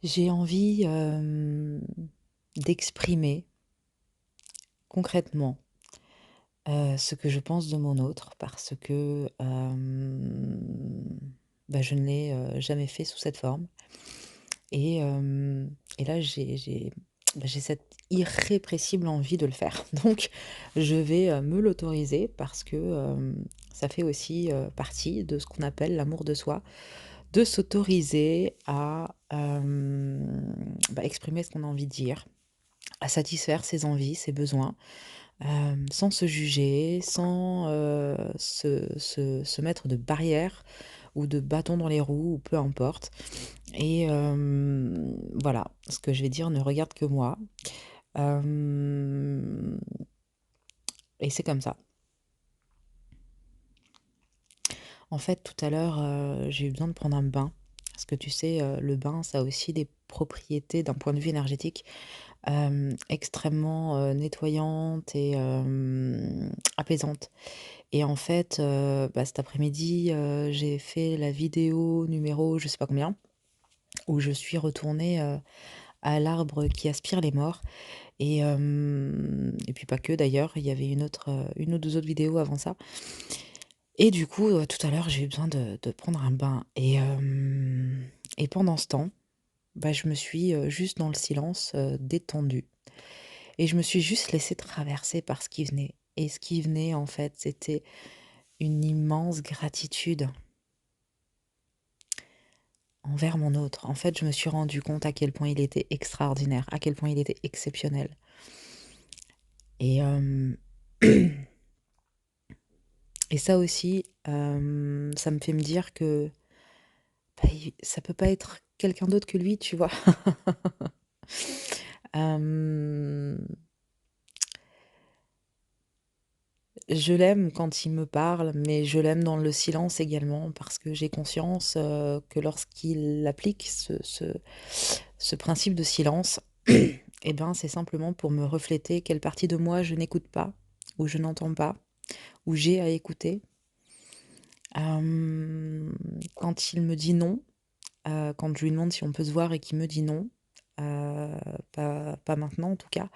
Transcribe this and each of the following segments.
J'ai envie, d'exprimer concrètement, ce que je pense de mon autre parce que, bah, je ne l'ai, jamais fait sous cette forme et là j'ai cette irrépressible envie de le faire. Donc je vais, me l'autoriser parce que, ça fait aussi, partie de ce qu'on appelle l'amour de soi, de s'autoriser à, bah, exprimer ce qu'on a envie de dire, à satisfaire ses envies, ses besoins, sans se juger, sans, se mettre de barrières ou de bâtons dans les roues ou peu importe et voilà, ce que je vais dire ne regarde que moi, hem et c'est comme ça. En fait, tout à l'heure, j'ai eu besoin de prendre un bain parce que tu sais, le bain, ça a aussi des propriétés d'un point de vue énergétique, extrêmement, nettoyantes et apaisantes. Et en fait, bah, cet après-midi, j'ai fait la vidéo numéro je sais pas combien, où je suis retournée, à l'arbre qui aspire les morts et puis pas que d'ailleurs, il y avait une ou 2 autres vidéos avant ça et du coup, tout à l'heure, j'ai eu besoin de prendre un bain et pendant ce temps, bah, je me suis, juste dans le silence, détendue et je me suis juste laissée traverser par ce qui venait et ce qui venait, en fait, c'était une immense gratitude envers mon autre. En fait, je me suis rendu compte à quel point il était extraordinaire, à quel point il était exceptionnel. Et, et ça aussi, ça me fait me dire que bah, ça peut pas être quelqu'un d'autre que lui, tu vois. Hem, je l'aime quand il me parle, mais je l'aime dans le silence également parce que j'ai conscience, que lorsqu'il applique ce principe de silence, et ben, c'est simplement pour me refléter quelle partie de moi je n'écoute pas, ou je n'entends pas, ou j'ai à écouter. Quand il me dit non, quand je lui demande si on peut se voir et qu'il me dit non, heu, pas maintenant en tout cas,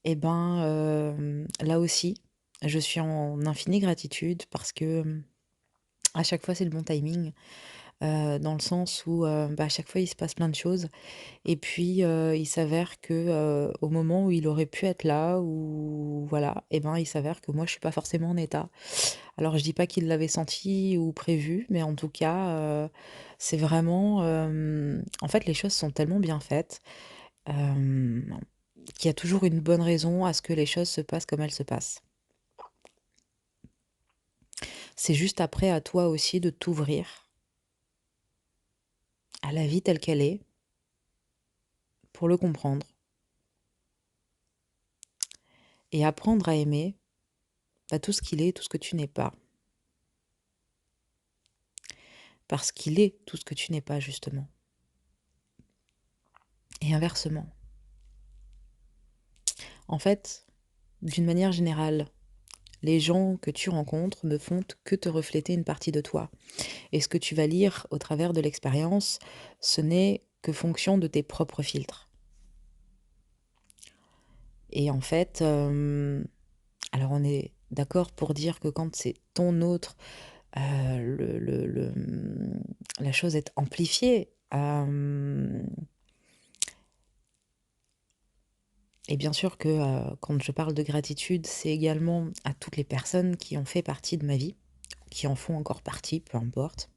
et ben, là aussi, je suis en infinie gratitude parce que, à chaque fois c'est le bon timing, dans le sens où, bah, à chaque fois il se passe plein de choses. Et puis, il s'avère que, au moment où il aurait pu être là ou voilà, et ben, il s'avère que moi je suis pas forcément en état. Alors je dis pas qu'il l'avait senti ou prévu, mais en tout cas, c'est vraiment, en fait les choses sont tellement bien faites, hem, qu'il y a toujours une bonne raison à ce que les choses se passent comme elles se passent. C'est juste après à toi aussi de t'ouvrir à la vie telle qu'elle est, pour le comprendre et apprendre à aimer, bah, tout ce qu'il est, tout ce que tu n'es pas. Parce qu'il est tout ce que tu n'es pas justement. Et inversement. En fait, d'une manière générale, les gens que tu rencontres ne font que te refléter une partie de toi. Et ce que tu vas lire au travers de l'expérience, ce n'est que fonction de tes propres filtres. Et en fait, alors on est d'accord pour dire que quand c'est ton autre, la chose est amplifiée. Et bien sûr que, quand je parle de gratitude, c'est également à toutes les personnes qui ont fait partie de ma vie, qui en font encore partie, peu importe.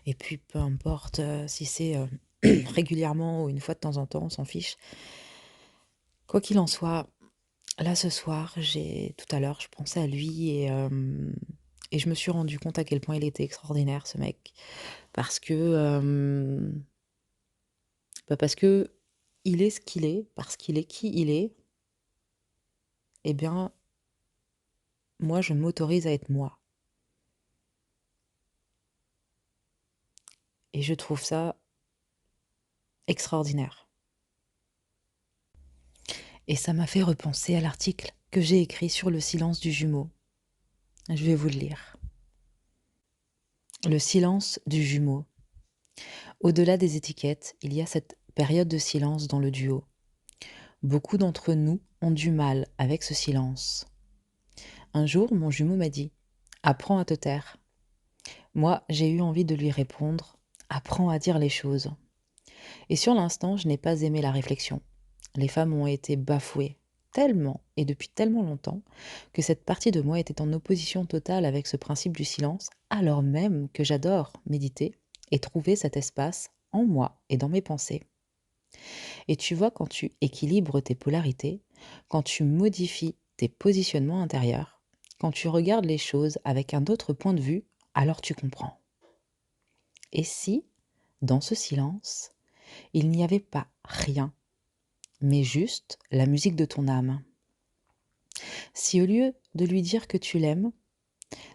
Et puis peu importe, si c'est, régulièrement ou une fois de temps en temps, on s'en fiche. Quoi qu'il en soit, là ce soir, j'ai tout à l'heure, je pensais à lui et je me suis rendu compte à quel point il était extraordinaire ce mec. Parce que, bah, parce que il est ce qu'il est, parce qu'il est qui il est, et bien, moi je m'autorise à être moi. Et je trouve ça extraordinaire. Et ça m'a fait repenser à l'article que j'ai écrit sur le silence du jumeau. Je vais vous le lire. Le silence du jumeau. Au-delà des étiquettes, il y a cette période de silence dans le duo. Beaucoup d'entre nous ont du mal avec ce silence. Un jour, mon jumeau m'a dit: «Apprends à te taire». Moi, j'ai eu envie de lui répondre: «Apprends à dire les choses». Et sur l'instant, je n'ai pas aimé la réflexion. Les femmes ont été bafouées tellement et depuis tellement longtemps que cette partie de moi était en opposition totale avec ce principe du silence, alors même que j'adore méditer et trouver cet espace en moi et dans mes pensées. Et tu vois, quand tu équilibres tes polarités, quand tu modifies tes positionnements intérieurs, quand tu regardes les choses avec un autre point de vue, alors tu comprends. Et si, dans ce silence, il n'y avait pas rien, mais juste la musique de ton âme? Si au lieu de lui dire que tu l'aimes,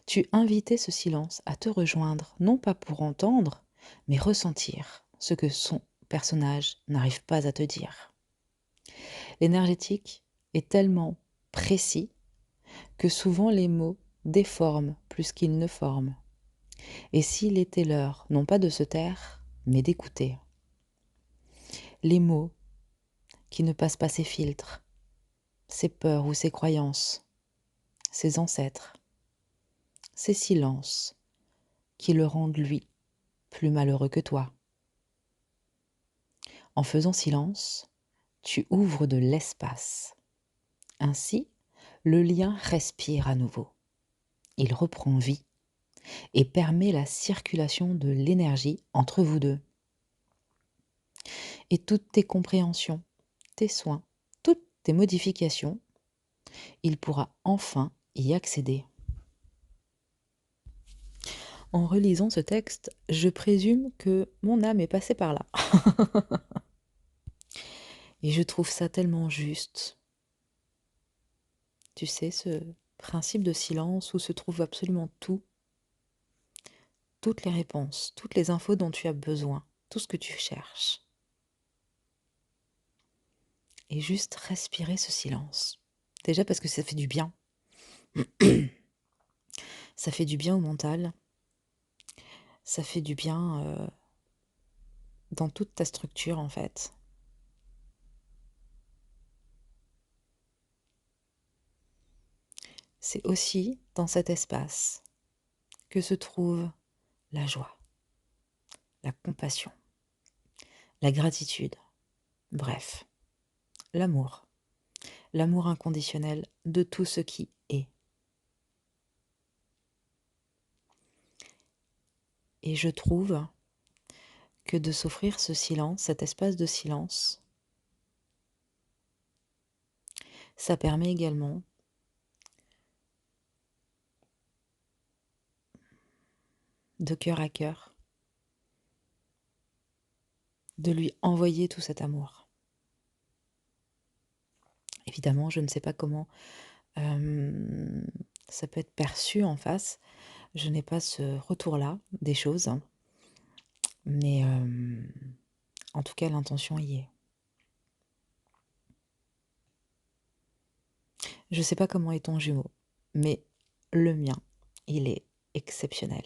tu invitais ce silence à te rejoindre, non pas pour entendre, mais ressentir ce que son personnage n'arrive pas à te dire. L'énergétique est tellement précis que souvent les mots déforment plus qu'ils ne forment. Et s'il était l'heure, non pas de se taire, mais d'écouter. Les mots qui ne passent pas ses filtres, ses peurs ou ses croyances, ses ancêtres, ses silences qui le rendent, lui, plus malheureux que toi. En faisant silence, tu ouvres de l'espace. Ainsi, le lien respire à nouveau. Il reprend vie et permet la circulation de l'énergie entre vous deux. Et toutes tes compréhensions, tes soins, toutes tes modifications, il pourra enfin y accéder. En relisant ce texte, je présume que mon âme est passée par là. Et je trouve ça tellement juste. Tu sais, ce principe de silence où se trouve absolument tout, toutes les réponses, toutes les infos dont tu as besoin, tout ce que tu cherches. Et juste respirer ce silence. Déjà parce que ça fait du bien. Ça fait du bien au mental. Ça fait du bien dans toute ta structure en fait. C'est aussi dans cet espace que se trouve la joie, la compassion, la gratitude, bref, l'amour. L'amour inconditionnel de tout ce qui est. Et je trouve que de s'offrir ce silence, cet espace de silence, ça permet également de cœur à cœur de lui envoyer tout cet amour. Évidemment, je ne sais pas comment ça peut être perçu en face. Je n'ai pas ce retour-là des choses, mais en tout cas, l'intention y est. Je ne sais pas comment est ton jumeau, mais le mien, il est exceptionnel.